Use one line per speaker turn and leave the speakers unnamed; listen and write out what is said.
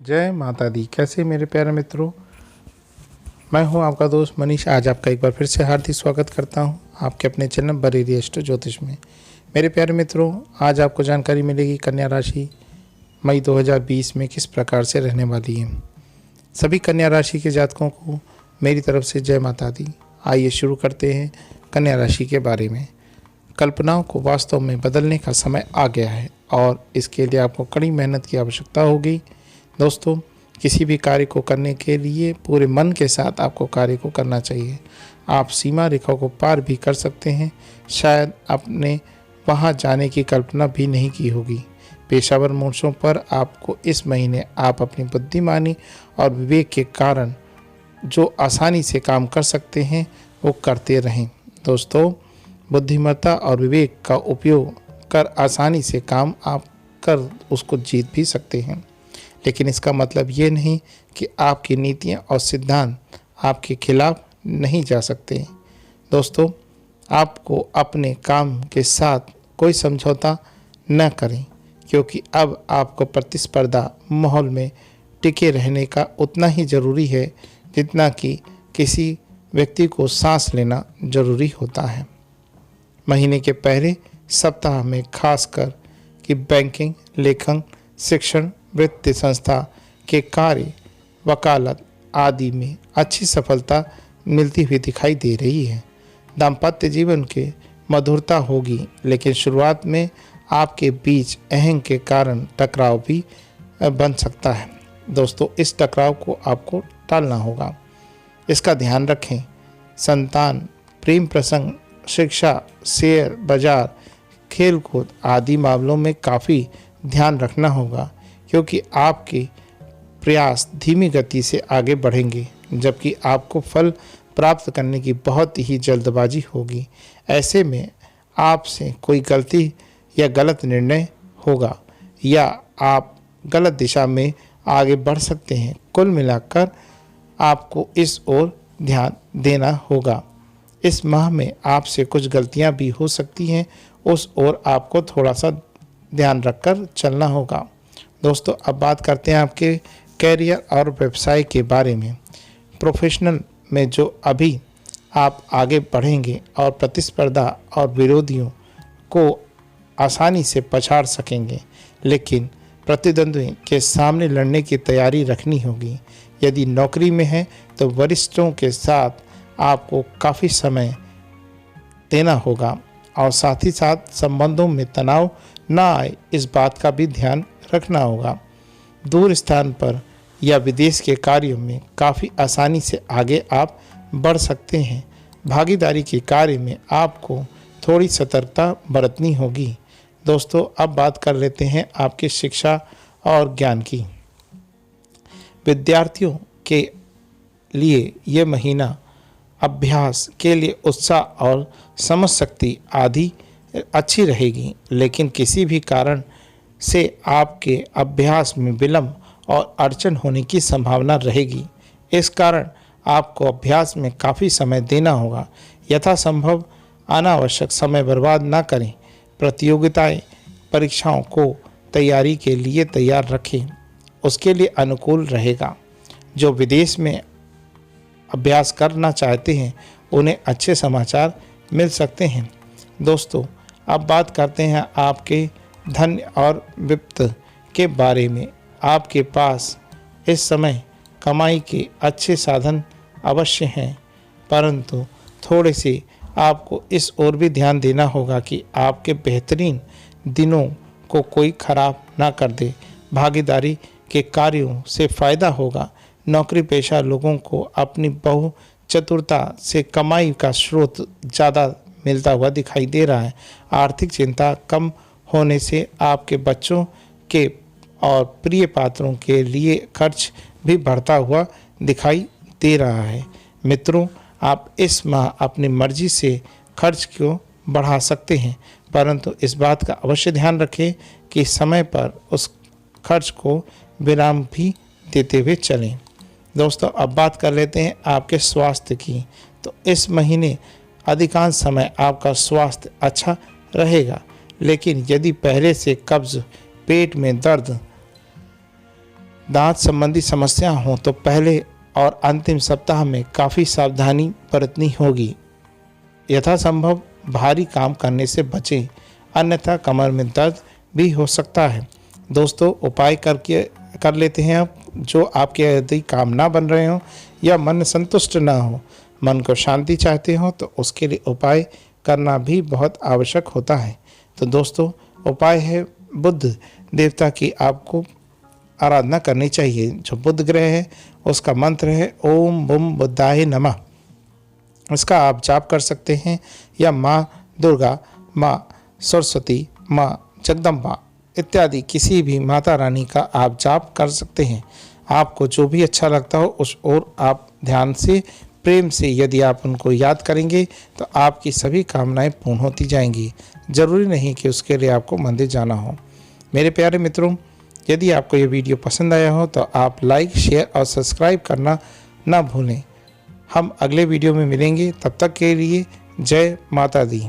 जय माता दी। कैसे मेरे प्यारे मित्रों, मैं हूं आपका दोस्त मनीष। आज आपका एक बार फिर से हार्दिक स्वागत करता हूं आपके अपने चैनल बरेली एस्ट्रो ज्योतिष में। मेरे प्यारे मित्रों, आज आपको जानकारी मिलेगी कन्या राशि मई 2020 में किस प्रकार से रहने वाली है। सभी कन्या राशि के जातकों को मेरी तरफ से जय माता दी। आइए शुरू करते हैं कन्या राशि के बारे में। कल्पनाओं को वास्तव में बदलने का समय आ गया है और इसके लिए आपको कड़ी मेहनत की आवश्यकता होगी। दोस्तों, किसी भी कार्य को करने के लिए पूरे मन के साथ आपको कार्य को करना चाहिए। आप सीमा रेखा को पार भी कर सकते हैं। शायद आपने वहां जाने की कल्पना भी नहीं की होगी। पेशेवर मोर्चों पर आपको इस महीने आप अपनी बुद्धिमानी और विवेक के कारण जो आसानी से काम कर सकते हैं वो करते रहें। दोस्तों, बुद्धिमत्ता और विवेक का उपयोग कर आसानी से काम आप कर उसको जीत भी सकते हैं, लेकिन इसका मतलब ये नहीं कि आपकी नीतियाँ और सिद्धांत आपके खिलाफ नहीं जा सकते। दोस्तों, आपको अपने काम के साथ कोई समझौता न करें, क्योंकि अब आपको प्रतिस्पर्धा माहौल में टिके रहने का उतना ही ज़रूरी है जितना कि किसी व्यक्ति को सांस लेना ज़रूरी होता है। महीने के पहले सप्ताह में खासकर कि बैंकिंग, लेखन, शिक्षण, वित्तीय संस्था के कार्य, वकालत आदि में अच्छी सफलता मिलती हुई दिखाई दे रही है। दाम्पत्य जीवन के मधुरता होगी, लेकिन शुरुआत में आपके बीच अहंकार के कारण टकराव भी बन सकता है। दोस्तों, इस टकराव को आपको टालना होगा, इसका ध्यान रखें। संतान, प्रेम प्रसंग, शिक्षा, शेयर बाजार, खेलकूद आदि मामलों में काफ़ी ध्यान रखना होगा, क्योंकि आपके प्रयास धीमी गति से आगे बढ़ेंगे, जबकि आपको फल प्राप्त करने की बहुत ही जल्दबाजी होगी। ऐसे में आपसे कोई गलती या गलत निर्णय होगा या आप गलत दिशा में आगे बढ़ सकते हैं। कुल मिलाकर आपको इस ओर ध्यान देना होगा। इस माह में आपसे कुछ गलतियां भी हो सकती हैं, उस ओर आपको थोड़ा सा ध्यान रखकर चलना होगा। दोस्तों, अब बात करते हैं आपके कैरियर और व्यवसाय के बारे में। प्रोफेशनल में जो अभी आप आगे बढ़ेंगे और प्रतिस्पर्धा और विरोधियों को आसानी से पछाड़ सकेंगे, लेकिन प्रतिद्वंद्वी के सामने लड़ने की तैयारी रखनी होगी। यदि नौकरी में है तो वरिष्ठों के साथ आपको काफ़ी समय देना होगा और साथ ही साथ संबंधों में तनाव ना आए, इस बात का भी ध्यान रखना होगा। दूर स्थान पर या विदेश के कार्यों में काफ़ी आसानी से आगे आप बढ़ सकते हैं। भागीदारी के कार्य में आपको थोड़ी सतर्कता बरतनी होगी। दोस्तों, अब बात कर लेते हैं आपकी शिक्षा और ज्ञान की। विद्यार्थियों के लिए ये महीना अभ्यास के लिए उत्साह और समझ शक्ति आदि अच्छी रहेगी, लेकिन किसी भी कारण से आपके अभ्यास में विलंब और अड़चन होने की संभावना रहेगी। इस कारण आपको अभ्यास में काफ़ी समय देना होगा। यथासंभव अनावश्यक समय बर्बाद ना करें। प्रतियोगिताएं, परीक्षाओं को तैयारी के लिए तैयार रखें, उसके लिए अनुकूल रहेगा। जो विदेश में अभ्यास करना चाहते हैं उन्हें अच्छे समाचार मिल सकते हैं। दोस्तों, अब बात करते हैं आपके धन और वित्त के बारे में। आपके पास इस समय कमाई के अच्छे साधन अवश्य हैं, परंतु थोड़े से आपको इस ओर भी ध्यान देना होगा कि आपके बेहतरीन दिनों को कोई खराब ना कर दे। भागीदारी के कार्यों से फ़ायदा होगा। नौकरी पेशा लोगों को अपनी बहु चतुरता से कमाई का स्रोत ज़्यादा मिलता हुआ दिखाई दे रहा है। आर्थिक चिंता कम होने से आपके बच्चों के और प्रिय पात्रों के लिए खर्च भी बढ़ता हुआ दिखाई दे रहा है। मित्रों, आप इस माह अपनी मर्जी से खर्च को बढ़ा सकते हैं, परंतु इस बात का अवश्य ध्यान रखें कि समय पर उस खर्च को विराम भी देते हुए चलें। दोस्तों अब बात कर लेते हैं आपके स्वास्थ्य की। तो इस महीने अधिकांश समय आपका स्वास्थ्य अच्छा रहेगा, लेकिन यदि पहले से कब्ज, पेट में दर्द, दांत संबंधी समस्या हो तो पहले और अंतिम सप्ताह में काफ़ी सावधानी बरतनी होगी। यथासंभव भारी काम करने से बचें, अन्यथा कमर में दर्द भी हो सकता है। दोस्तों उपाय कर लेते हैं आप। जो आपके यदि काम ना बन रहे हों या मन संतुष्ट ना हो, मन को शांति चाहते हो, तो उसके लिए उपाय करना भी बहुत आवश्यक होता है। तो दोस्तों उपाय है बुध देवता की आपको आराधना करनी चाहिए। जो बुध ग्रह है उसका मंत्र है ओम बुम बुद्धाय नमः। इसका आप जाप कर सकते हैं, या माँ दुर्गा, माँ सरस्वती, माँ जगदम्बा इत्यादि किसी भी माता रानी का आप जाप कर सकते हैं। आपको जो भी अच्छा लगता हो उस और आप ध्यान से, प्रेम से यदि आप उनको याद करेंगे तो आपकी सभी कामनाएं पूर्ण होती जाएंगी। ज़रूरी नहीं कि उसके लिए आपको मंदिर जाना हो। मेरे प्यारे मित्रों, यदि आपको ये वीडियो पसंद आया हो तो आप लाइक, शेयर और सब्सक्राइब करना ना भूलें। हम अगले वीडियो में मिलेंगे, तब तक के लिए जय माता दी।